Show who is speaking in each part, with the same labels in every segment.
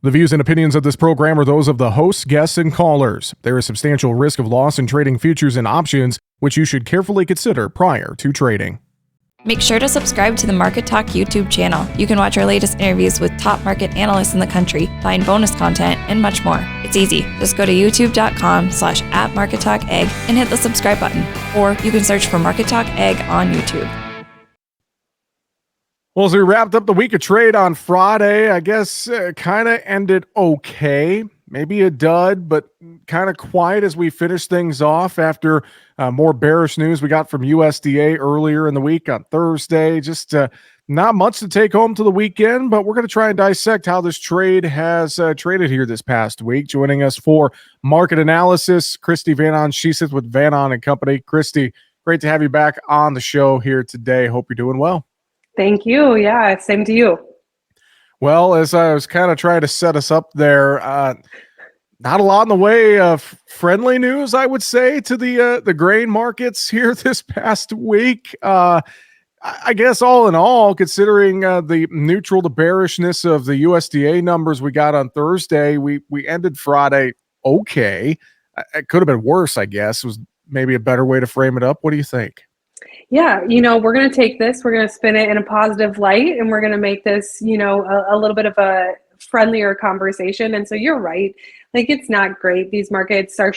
Speaker 1: The views and opinions of this program are those of the hosts, guests, and callers. There is substantial risk of loss in trading futures and options, which you should carefully consider prior to trading.
Speaker 2: Make sure to subscribe to the Market Talk YouTube channel. You can watch our latest interviews with top market analysts in the country, find bonus content, and much more. It's easy. Just go to youtube.com/@MarketTalkAg and hit the subscribe button. Or you can search for Market Talk Ag on YouTube.
Speaker 1: Well, as we wrapped up the week of trade on Friday, I guess kind of ended okay. Maybe a dud, but kind of quiet as we finish things off after more bearish news we got from USDA earlier in the week on Thursday. Just not much to take home to the weekend, but we're going to try and dissect how this trade has traded here this past week. Joining us for market analysis, Christy Vanon Sheeseth with Vanon & Company. Christy, great to have you back on the show here today. Hope you're doing well.
Speaker 3: Thank you. Yeah, same to you.
Speaker 1: Well, as I was kind of trying to set us up there, not a lot in the way of friendly news, I would say, to the grain markets here this past week. I guess all in all, considering the neutral to bearishness of the USDA numbers we got on Thursday, we ended Friday okay. It could have been worse, I guess, was maybe a better way to frame it up. What do you think?
Speaker 3: Yeah, we're going to take this, we're going to spin it in a positive light, and we're going to make this, a little bit of a friendlier conversation. And so you're right. Like, it's not great. These markets are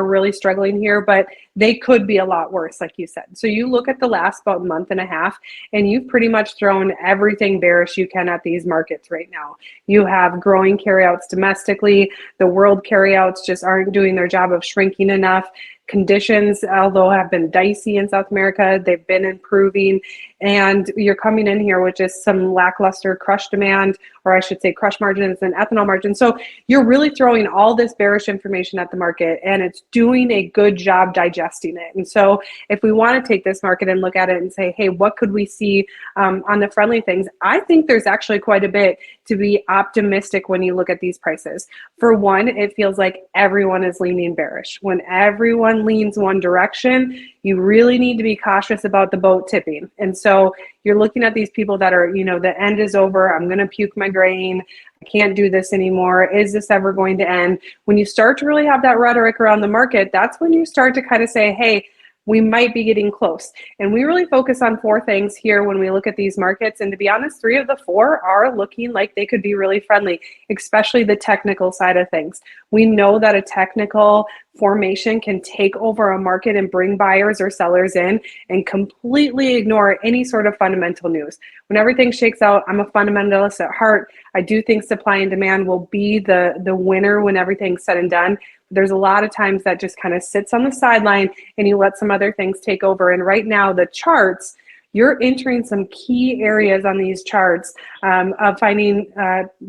Speaker 3: really struggling here, but they could be a lot worse, like you said. So you look at the last about month and a half, and you've pretty much thrown everything bearish you can at these markets right now. You have growing carryouts domestically. The world carryouts just aren't doing their job of shrinking enough. Conditions, although have been dicey in South America, they've been improving, and you're coming in here with just some lackluster crush demand, or I should say crush margins and ethanol margins. So you're really throwing all this bearish information at the market, and it's doing a good job digesting it. And so if we want to take this market and look at it and say, hey, what could we see on the friendly things? I think there's actually quite a bit to be optimistic when you look at these prices. For one, it feels like everyone is leaning bearish. When everyone leans one direction, you really need to be cautious about the boat tipping. And so you're looking at these people that are, the end is over. I'm going to puke my grain. I can't do this anymore. Is this ever going to end? When you start to really have that rhetoric around the market, that's when you start to kind of say, hey, we might be getting close. And we really focus on four things here when we look at these markets. And to be honest, 3 of the 4 are looking like they could be really friendly, especially the technical side of things. We know that a technical formation can take over a market and bring buyers or sellers in and completely ignore any sort of fundamental news. When everything shakes out, I'm a fundamentalist at heart. I do think supply and demand will be the winner when everything's said and done. There's a lot of times that just kind of sits on the sideline and you let some other things take over. And right now, the charts, you're entering some key areas on these charts of finding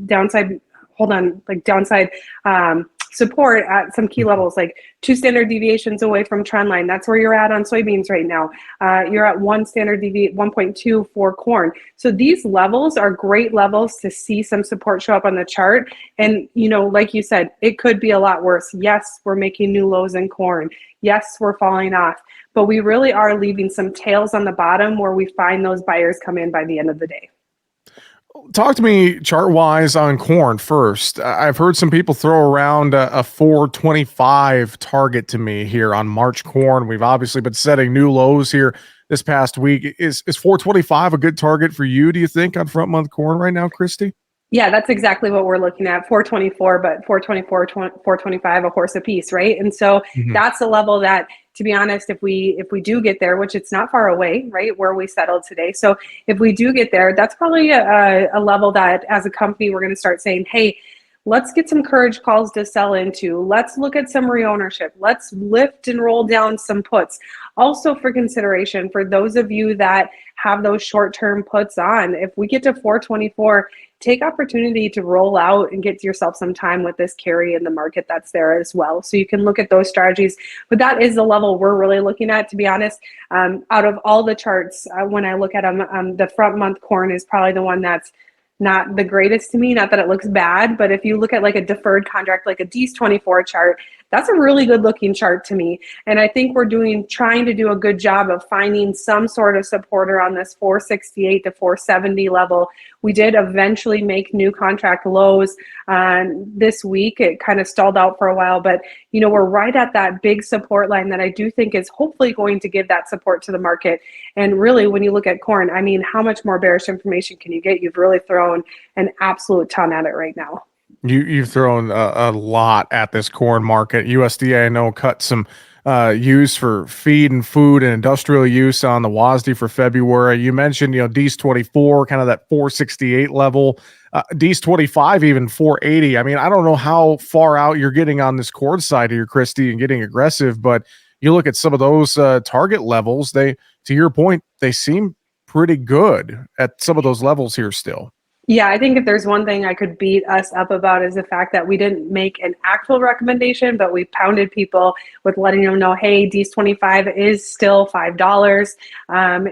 Speaker 3: downside support at some key levels, like 2 standard deviations away from trend line. That's where you're at on soybeans right now. You're at 1 standard deviation, 1.2 for corn. So these levels are great levels to see some support show up on the chart. And, like you said, it could be a lot worse. Yes, we're making new lows in corn. Yes, we're falling off. But we really are leaving some tails on the bottom where we find those buyers come in by the end of the day.
Speaker 1: Talk to me chart-wise on corn first. I've heard some people throw around a 425 target to me here on March corn. We've obviously been setting new lows here this past week. Is 425 a good target for you, do you think, on front month corn right now, Christy?
Speaker 3: Yeah, that's exactly what we're looking at, 424, but 424, 425, a horse apiece, right? And so that's a level that, to be honest, if we do get there, which it's not far away, right, where we settled today. So if we do get there, that's probably a level that as a company, we're going to start saying, hey, let's get some courage calls to sell into. Let's look at some reownership. Let's lift and roll down some puts. Also for consideration, for those of you that have those short-term puts on, if we get to 424, take opportunity to roll out and get yourself some time with this carry in the market that's there as well. So you can look at those strategies, but that is the level we're really looking at, to be honest. Out of all the charts, when I look at them, the front month corn is probably the one that's not the greatest to me. Not that it looks bad, but if you look at like a deferred contract, like a D's 24 chart, that's a really good looking chart to me. And I think we're trying to do a good job of finding some sort of support around this 468 to 470 level. We did eventually make new contract lows this week. It kind of stalled out for a while, but we're right at that big support line that I do think is hopefully going to give that support to the market. And really, when you look at corn, I mean, how much more bearish information can you get? You've really thrown an absolute ton at it right now.
Speaker 1: You've thrown a lot at this corn market. USDA, I know, cut some use for feed and food and industrial use on the WASDE for February. You mentioned, D's 24, kind of that 468 level. D's 25, even 480. I mean, I don't know how far out you're getting on this corn side here, Christy, and getting aggressive, but you look at some of those target levels, to your point, they seem pretty good at some of those levels here still.
Speaker 3: Yeah, I think if there's one thing I could beat us up about is the fact that we didn't make an actual recommendation, but we pounded people with letting them know, hey, D's 25 is still $5.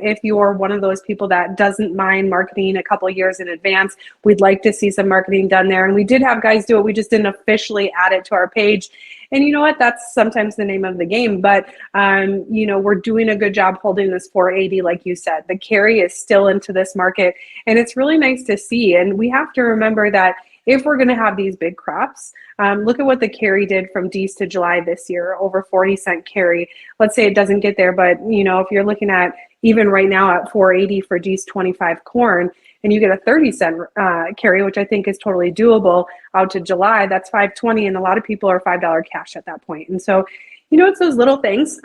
Speaker 3: If you're one of those people that doesn't mind marketing a couple of years in advance, we'd like to see some marketing done there. And we did have guys do it. We just didn't officially add it to our page. And you know what? That's sometimes the name of the game. But, we're doing a good job holding this 480, like you said. The carry is still into this market. And it's really nice to see. And we have to remember that if we're going to have these big crops, look at what the carry did from D's to July this year, over 40-cent carry. Let's say it doesn't get there. But, if you're looking at even right now at 480 for D's 25 corn, and you get a 30-cent carry, which I think is totally doable out to July, that's $5.20, and a lot of people are $5 cash at that point. And so, it's those little things.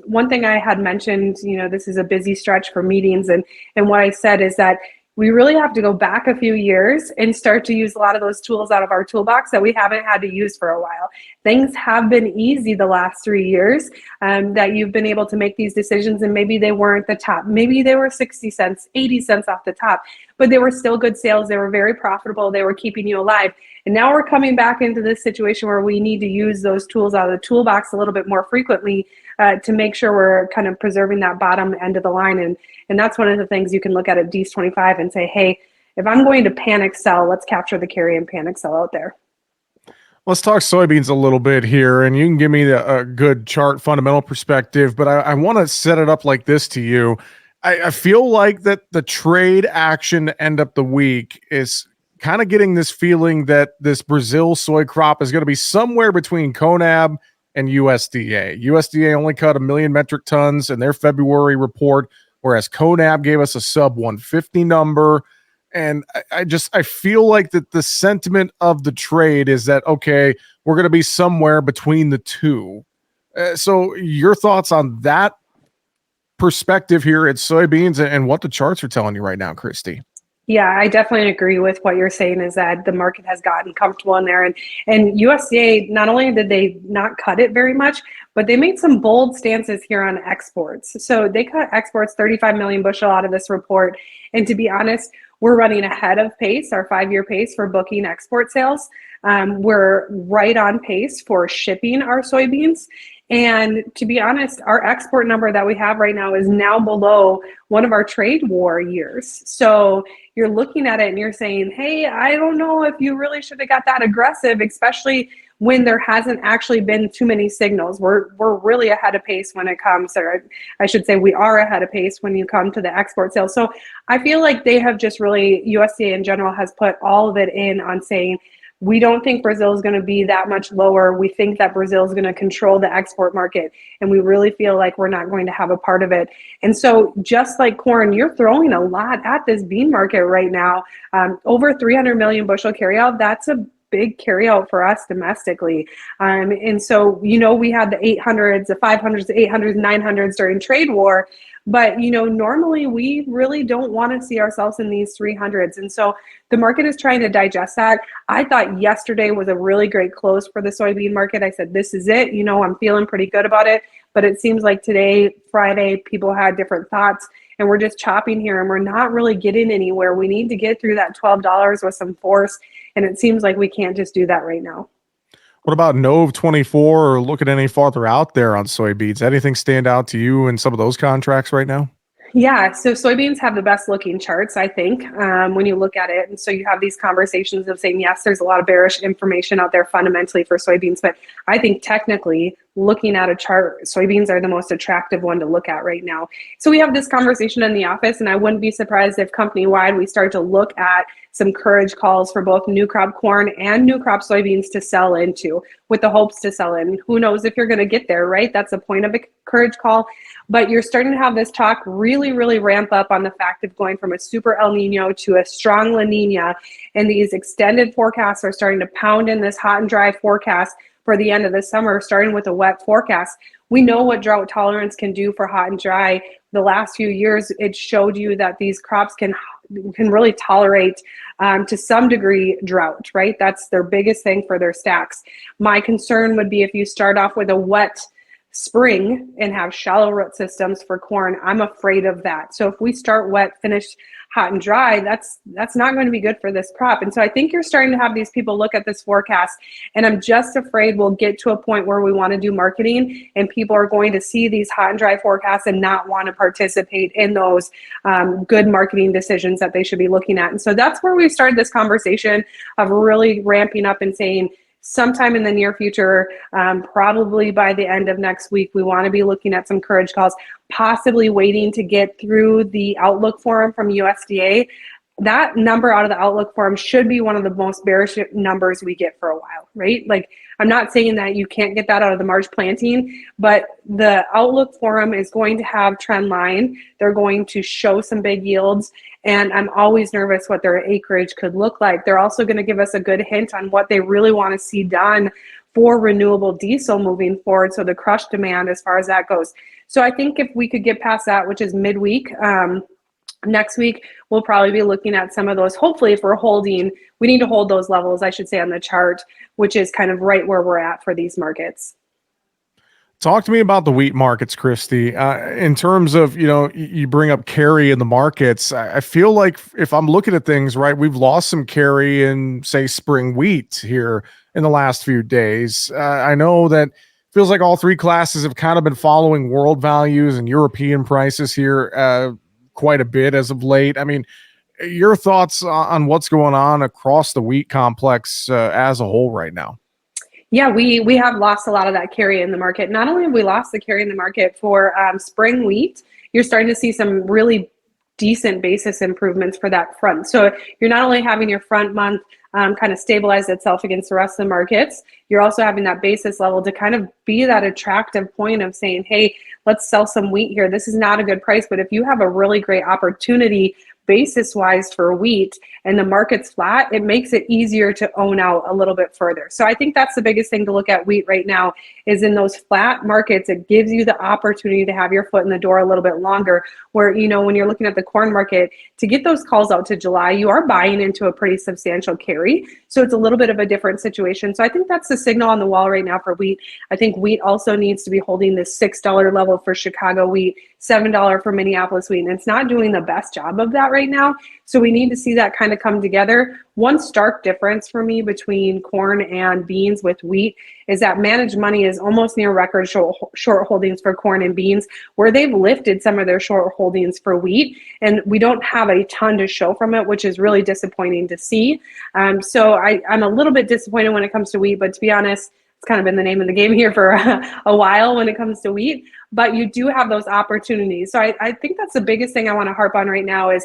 Speaker 3: One thing I had mentioned, this is a busy stretch for meetings, and what I said is that we really have to go back a few years and start to use a lot of those tools out of our toolbox that we haven't had to use for a while. Things have been easy the last 3 years that you've been able to make these decisions, and maybe they weren't the top. Maybe they were 60 cents, 80 cents off the top, but they were still good sales. They were very profitable. They were keeping you alive. And now we're coming back into this situation where we need to use those tools out of the toolbox a little bit more frequently to make sure we're kind of preserving that bottom end of the line. And that's one of the things you can look at D's 25 and say, hey, if I'm going to panic sell, let's capture the carry and panic sell out there.
Speaker 1: Let's talk soybeans a little bit here, and you can give me a good chart fundamental perspective, but I want to set it up like this to you. I feel like that the trade action to end up the week is kind of getting this feeling that this Brazil soy crop is going to be somewhere between CONAB and USDA. USDA only cut 1 million metric tons in their February report, whereas CONAB gave us a sub 150 number. And I feel like that the sentiment of the trade is that, okay, we're going to be somewhere between the two. So your thoughts on that perspective here at soybeans and what the charts are telling you right now, Christy?
Speaker 3: Yeah, I definitely agree with what you're saying is that the market has gotten comfortable in there. And USDA, not only did they not cut it very much, but they made some bold stances here on exports. So they cut exports 35 million bushel out of this report. And to be honest, we're running ahead of pace, our 5-year pace for booking export sales. We're right on pace for shipping our soybeans. And to be honest, our export number that we have right now is now below one of our trade war years. So you're looking at it and you're saying, hey, I don't know if you really should have got that aggressive, especially when there hasn't actually been too many signals. We're really ahead of pace when it comes, or I should say we are ahead of pace when you come to the export sales. So I feel like they have just really, USDA in general has put all of it in on saying, we don't think Brazil is going to be that much lower. We think that Brazil is going to control the export market, and we really feel like we're not going to have a part of it. And so just like corn, you're throwing a lot at this bean market right now. Over 300 million bushel carryout, that's a big carryout for us domestically. And so, we had the 800s, the 500s, the 800s, 900s during trade war. But, normally we really don't want to see ourselves in these 300s. And so the market is trying to digest that. I thought yesterday was a really great close for the soybean market. I said, this is it. I'm feeling pretty good about it. But it seems like today, Friday, people had different thoughts. And we're just chopping here and we're not really getting anywhere. We need to get through that $12 with some force. And it seems like we can't just do that right now.
Speaker 1: What about Nove 24 or looking any farther out there on soybeans? Anything stand out to you in some of those contracts right now?
Speaker 3: Yeah, so soybeans have the best looking charts, I think, when you look at it. And so you have these conversations of saying, yes, there's a lot of bearish information out there fundamentally for soybeans, but I think technically looking at a chart, soybeans are the most attractive one to look at right now. So we have this conversation in the office, and I wouldn't be surprised if company-wide we start to look at some courage calls for both new crop corn and new crop soybeans to sell into, with the hopes to sell in. Who knows if you're going to get there, right? That's the point of a courage call. But you're starting to have this talk really ramp up on the fact of going from a super El Nino to a strong La Nina. And these extended forecasts are starting to pound in this hot and dry forecast for the end of the summer, starting with a wet forecast. We know what drought tolerance can do for hot and dry. The last few years, it showed you that these crops can really tolerate to some degree drought, right? That's their biggest thing for their stacks. My concern would be if you start off with a wet spring and have shallow root systems for corn. I'm afraid of that. So if we start wet, finish hot and dry, that's not going to be good for this crop. And so I think you're starting to have these people look at this forecast, and I'm just afraid we'll get to a point where we want to do marketing and people are going to see these hot and dry forecasts and not want to participate in those good marketing decisions that they should be looking at. And so that's where we started this conversation of really ramping up and saying, sometime in the near future, probably by the end of next week, we want to be looking at some courage calls, possibly waiting to get through the outlook forum from USDA. That number out of the outlook forum should be one of the most bearish numbers we get for a while, right? Like, I'm not saying that you can't get that out of the March planting, but the outlook forum is going to have trend line. They're going to show some big yields, and I'm always nervous what their acreage could look like. They're also going to give us a good hint on what they really want to see done for renewable diesel moving forward, so the crush demand as far as that goes. So I think if we could get past that, which is midweek, next week, we'll probably be looking at some of those. Hopefully, if we're holding, we need to hold those levels, I should say, on the chart, which is kind of right where we're at for these markets.
Speaker 1: Talk to me about the wheat markets, Christy. In terms of, you bring up carry in the markets. I feel like if I'm looking at things right, we've lost some carry in, say, spring wheat here in the last few days. I know that feels like all three classes have kind of been following world values and European prices here quite a bit as of late. I mean, your thoughts on what's going on across the wheat complex as a whole right now?
Speaker 3: Yeah, we have lost a lot of that carry in the market. Not only have we lost the carry in the market for spring wheat, you're starting to see some really decent basis improvements for that front. So you're not only having your front month kind of stabilize itself against the rest of the markets, you're also having that basis level to kind of be that attractive point of saying, hey, let's sell some wheat here. This is not a good price, but if you have a really great opportunity basis wise for wheat and the market's flat, it makes it easier to own out a little bit further. So I think that's the biggest thing to look at wheat right now is in those flat markets, it gives you the opportunity to have your foot in the door a little bit longer, where, when you're looking at the corn market, to get those calls out to July, you are buying into a pretty substantial carry. So it's a little bit of a different situation. So I think that's the signal on the wall right now for wheat. I think wheat also needs to be holding this $6 level for Chicago wheat, $7 for Minneapolis wheat, and it's not doing the best job of that right now. So we need to see that kind of come together. One stark difference for me between corn and beans with wheat is that managed money is almost near record short holdings for corn and beans, where they've lifted some of their short holdings for wheat, and we don't have a ton to show from it, which is really disappointing to see. So I'm a little bit disappointed when it comes to wheat, but to be honest, it's kind of been the name of the game here for a while when it comes to wheat, but you do have those opportunities. So I think that's the biggest thing I want to harp on right now is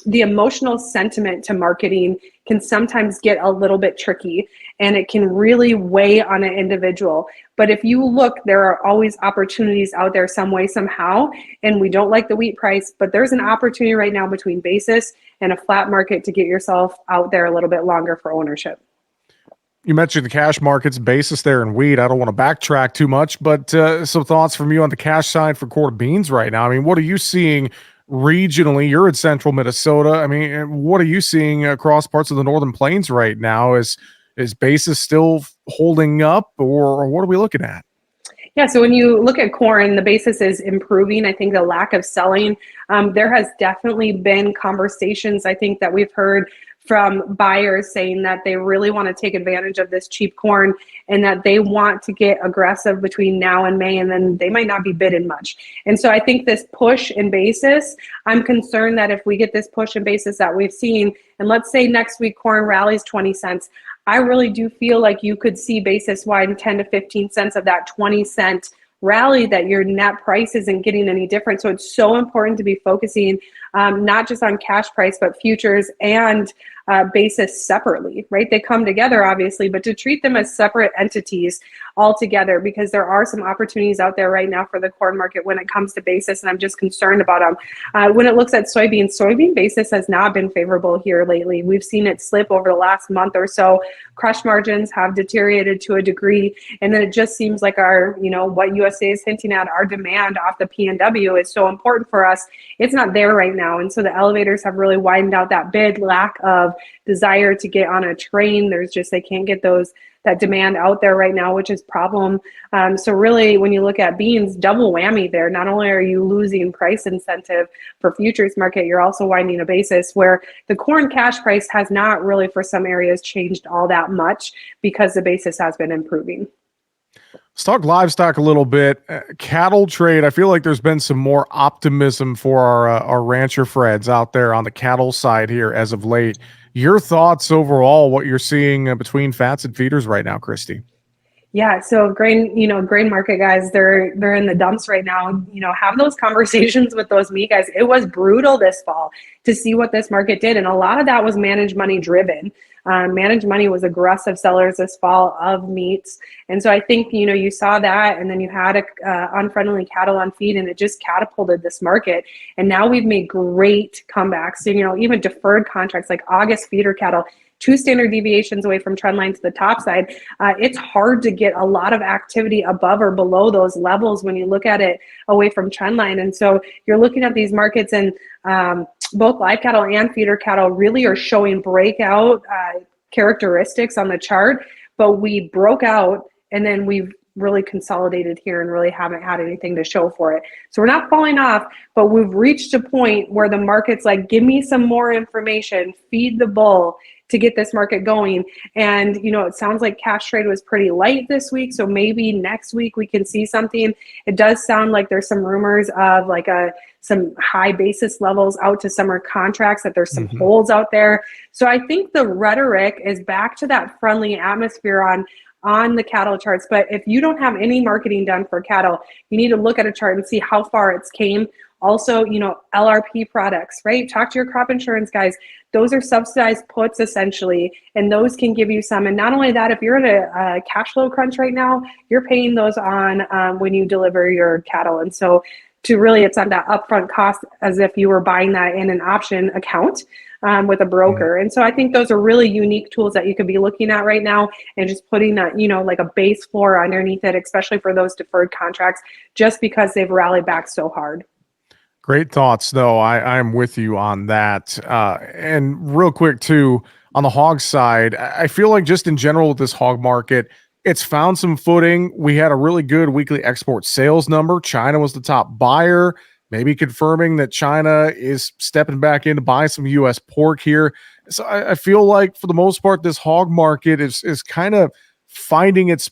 Speaker 3: the emotional sentiment to marketing can sometimes get a little bit tricky, and it can really weigh on an individual. But if you look, there are always opportunities out there some way, somehow, and we don't like the wheat price, but there's an opportunity right now between basis and a flat market to get yourself out there a little bit longer for ownership.
Speaker 1: You mentioned the cash markets basis there in wheat. I don't want to backtrack too much, but some thoughts from you on the cash side for corn beans right now. I mean, what are you seeing regionally? You're in central Minnesota. I mean, what are you seeing across parts of the Northern Plains right now? Is basis still holding up, or what are we looking at?
Speaker 3: Yeah, so when you look at corn, the basis is improving. I think the lack of selling, there has definitely been conversations, I think, that we've heard from buyers saying that they really want to take advantage of this cheap corn and that they want to get aggressive between now and May, and then they might not be bidding much. And so I think this push in basis, I'm concerned that if we get this push in basis that we've seen, and let's say next week corn rallies 20 cents, I really do feel like you could see basis widen 10 to 15 cents of that 20-cent rally, that your net price isn't getting any different. So it's so important to be focusing not just on cash price, but futures and basis separately, right? They come together, obviously, but to treat them as separate entities altogether, because there are some opportunities out there right now for the corn market when it comes to basis, and I'm just concerned about them. When it looks at soybean basis has not been favorable here lately. We've seen it slip over the last month or so. Crush margins have deteriorated to a degree, and then it just seems like our, what USA is hinting at, our demand off the PNW is so important for us. It's not there right now, and so the elevators have really widened out that bid, lack of desire to get on a train. They can't get that demand out there right now, which is problem. So really, when you look at beans, double whammy there. Not only are you losing price incentive for futures market, you're also winding a basis where the corn cash price has not really, for some areas, changed all that much because the basis has been improving.
Speaker 1: Let's talk livestock a little bit. Cattle trade, I feel like there's been some more optimism for our rancher friends out there on the cattle side here as of late. Your thoughts overall, what you're seeing between fats and feeders right now, Christy?
Speaker 3: Yeah, so grain market guys, they're in the dumps right now. Have those conversations with those meat guys. It was brutal this fall to see what this market did, and a lot of that was managed money driven. Managed money was aggressive sellers this fall of meats, and so I think you saw that, and then you had unfriendly cattle on feed, and it just catapulted this market. And now we've made great comebacks. Even deferred contracts like August feeder cattle, 2 standard deviations away from trend line to the top side. It's hard to get a lot of activity above or below those levels when you look at it away from trend line. And so you're looking at these markets, and both live cattle and feeder cattle really are showing breakout characteristics on the chart, but we broke out and then we've really consolidated here and really haven't had anything to show for it. So we're not falling off, but we've reached a point where the market's like, give me some more information, feed the bull to get this market going. And, it sounds like cash trade was pretty light this week. So maybe next week we can see something. It does sound like there's some rumors of like some high basis levels out to summer contracts, that there's some holds out there. So I think the rhetoric is back to that friendly atmosphere on the cattle charts. But if you don't have any marketing done for cattle, you need to look at a chart and see how far it's came. Also, LRP products, right? Talk to your crop insurance guys. Those are subsidized puts essentially, and those can give you some. And not only that, if you're in a cash flow crunch right now, you're paying those on when you deliver your cattle. And so it's on that upfront cost as if you were buying that in an option account with a broker. And so I think those are really unique tools that you could be looking at right now, and just putting that, like a base floor underneath it, especially for those deferred contracts, just because they've rallied back so hard.
Speaker 1: Great thoughts, though. I'm with you on that. And real quick, too, on the hog side, I feel like just in general with this hog market, it's found some footing. We had a really good weekly export sales number. China was the top buyer, maybe confirming that China is stepping back in to buy some U.S. pork here. So I feel like for the most part, this hog market is kind of finding its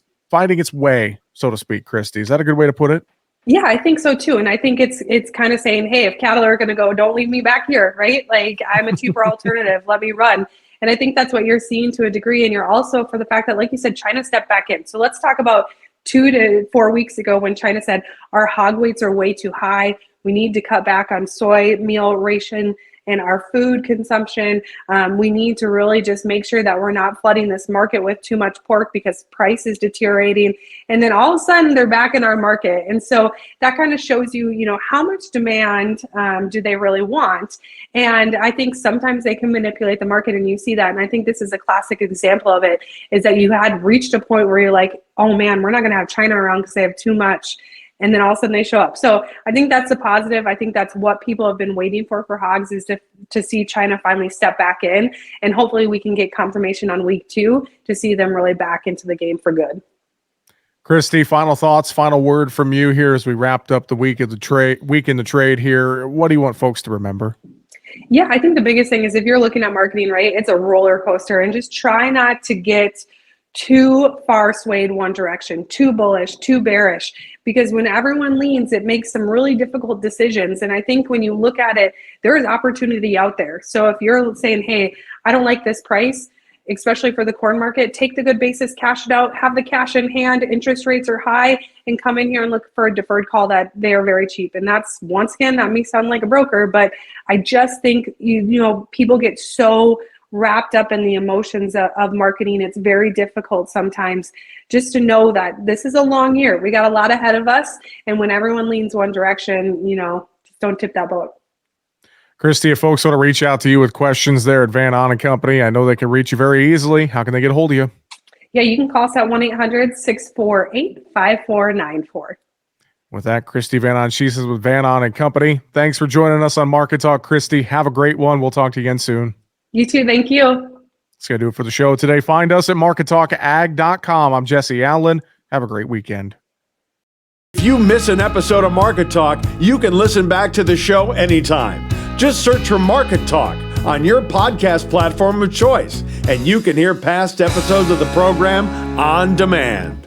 Speaker 1: way, so to speak. Christy, is that a good way to put it?
Speaker 3: Yeah, I think so too. And I think it's kind of saying, hey, if cattle are going to go, don't leave me back here, right? Like, I'm a cheaper alternative. Let me run. And I think that's what you're seeing to a degree. And you're also, for the fact that, like you said, China stepped back in. So let's talk about 2 to 4 weeks ago when China said our hog weights are way too high. We need to cut back on soy meal ration and our food consumption. We need to really just make sure that we're not flooding this market with too much pork because price is deteriorating. And then all of a sudden they're back in our market. And so that kind of shows you, how much demand do they really want? And I think sometimes they can manipulate the market, and you see that. And I think this is a classic example of it, is that you had reached a point where you're like, oh man, we're not going to have China around because they have too much. And then all of a sudden they show up. So I think that's a positive. I think that's what people have been waiting for hogs, is to see China finally step back in. And hopefully we can get confirmation on week 2 to see them really back into the game for good.
Speaker 1: Christy, final thoughts, final word from you here as we wrapped up the week in the trade here. What do you want folks to remember?
Speaker 3: Yeah, I think the biggest thing is if you're looking at marketing, right, it's a roller coaster, and just try not to get too far swayed one direction, too bullish, too bearish, because when everyone leans, it makes some really difficult decisions. And I think when you look at it, there is opportunity out there. So if you're saying, hey, I don't like this price, especially for the corn market, take the good basis, cash it out, have the cash in hand, interest rates are high, and come in here and look for a deferred call that they are very cheap. And that's, once again, that may sound like a broker, but I just think, people get so wrapped up in the emotions of marketing. It's very difficult sometimes just to know that this is a long year. We got a lot ahead of us. And when everyone leans one direction, just don't tip that boat.
Speaker 1: Christy, if folks want to reach out to you with questions there at Van On and Company, I know they can reach you very easily. How can they get a hold of you?
Speaker 3: Yeah, you can call us at 1-800-648-5494.
Speaker 1: With that, Christy Van On, she's with Van On and Company. Thanks for joining us on Market Talk, Christy. Have a great one. We'll talk to you again soon.
Speaker 3: You too. Thank you.
Speaker 1: That's going to do it for the show today. Find us at markettalkag.com. I'm Jesse Allen. Have a great weekend.
Speaker 4: If you miss an episode of Market Talk, you can listen back to the show anytime. Just search for Market Talk on your podcast platform of choice, and you can hear past episodes of the program on demand.